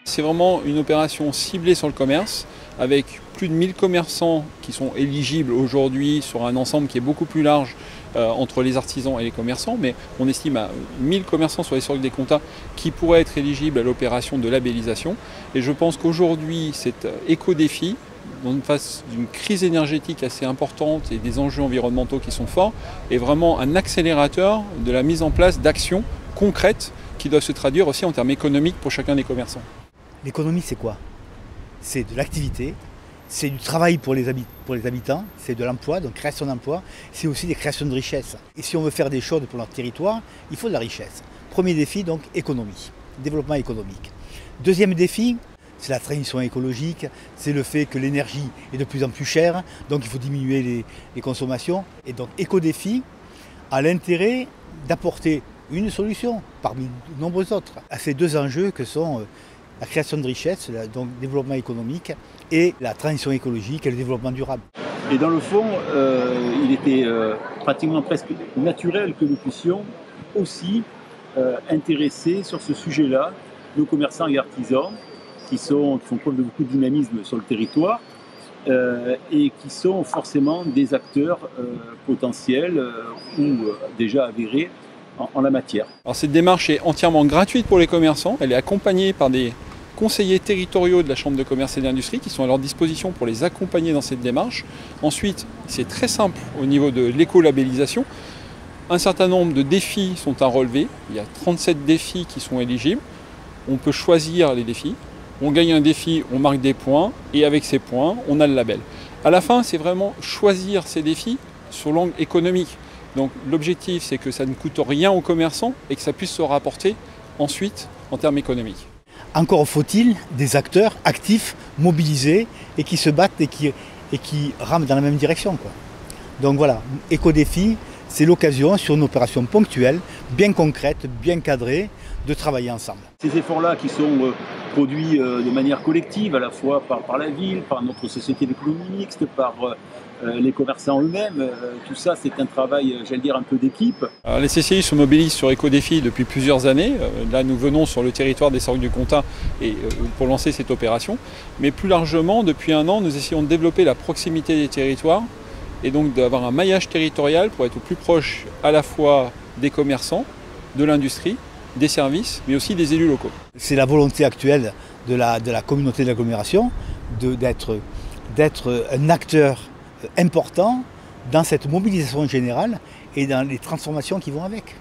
C'est vraiment une opération ciblée sur le commerce, avec plus de 1000 commerçants qui sont éligibles aujourd'hui sur un ensemble qui est beaucoup plus large entre les artisans et les commerçants, mais on estime à 1000 commerçants sur les soldes des comptas qui pourraient être éligibles à l'opération de labellisation. Et je pense qu'aujourd'hui, cet éco-défi, dans une phase d'une crise énergétique assez importante et des enjeux environnementaux qui sont forts, est vraiment un accélérateur de la mise en place d'actions concrètes qui doivent se traduire aussi en termes économiques pour chacun des commerçants. L'économie, c'est quoi? C'est de l'activité, c'est du travail pour les habitants, c'est de l'emploi, donc création d'emplois, c'est aussi des créations de richesses. Et si on veut faire des choses pour notre territoire, il faut de la richesse. Premier défi, donc économie, développement économique. Deuxième défi, c'est la transition écologique, c'est le fait que l'énergie est de plus en plus chère, donc il faut diminuer les consommations. Et donc éco-défi a l'intérêt d'apporter une solution parmi de nombreux autres à ces deux enjeux que sont la création de richesses, donc le développement économique et la transition écologique et le développement durable. Et dans le fond, il était pratiquement presque naturel que nous puissions aussi intéresser sur ce sujet-là nos commerçants et artisans qui font preuve de beaucoup de dynamisme sur le territoire et qui sont forcément des acteurs potentiels ou déjà avérés en la matière. Alors cette démarche est entièrement gratuite pour les commerçants, elle est accompagnée par des conseillers territoriaux de la Chambre de commerce et d'industrie qui sont à leur disposition pour les accompagner dans cette démarche. Ensuite, c'est très simple au niveau de l'éco-labellisation. Un certain nombre de défis sont à relever, il y a 37 défis qui sont éligibles. On peut choisir les défis, on gagne un défi, on marque des points et avec ces points, on a le label. À la fin, c'est vraiment choisir ces défis sur l'angle économique. Donc l'objectif, c'est que ça ne coûte rien aux commerçants et que ça puisse se rapporter ensuite en termes économiques. Encore faut-il des acteurs actifs, mobilisés et qui se battent et qui rament dans la même direction, quoi. Donc voilà, éco-défi, c'est l'occasion sur une opération ponctuelle, bien concrète, bien cadrée, de travailler ensemble. Ces efforts-là qui sont produits de manière collective, à la fois par la ville, par notre société d'économie mixte, par les commerçants eux-mêmes, tout ça c'est un travail, j'allais dire, un peu d'équipe. Les CCI se mobilisent sur Éco-Défi depuis plusieurs années. Là nous venons sur le territoire des Sorgues du Comtat pour lancer cette opération. Mais plus largement, depuis un an, nous essayons de développer la proximité des territoires et donc d'avoir un maillage territorial pour être au plus proche à la fois des commerçants, de l'industrie, des services, mais aussi des élus locaux. C'est la volonté actuelle de la communauté de l'agglomération d'être un acteur important dans cette mobilisation générale et dans les transformations qui vont avec.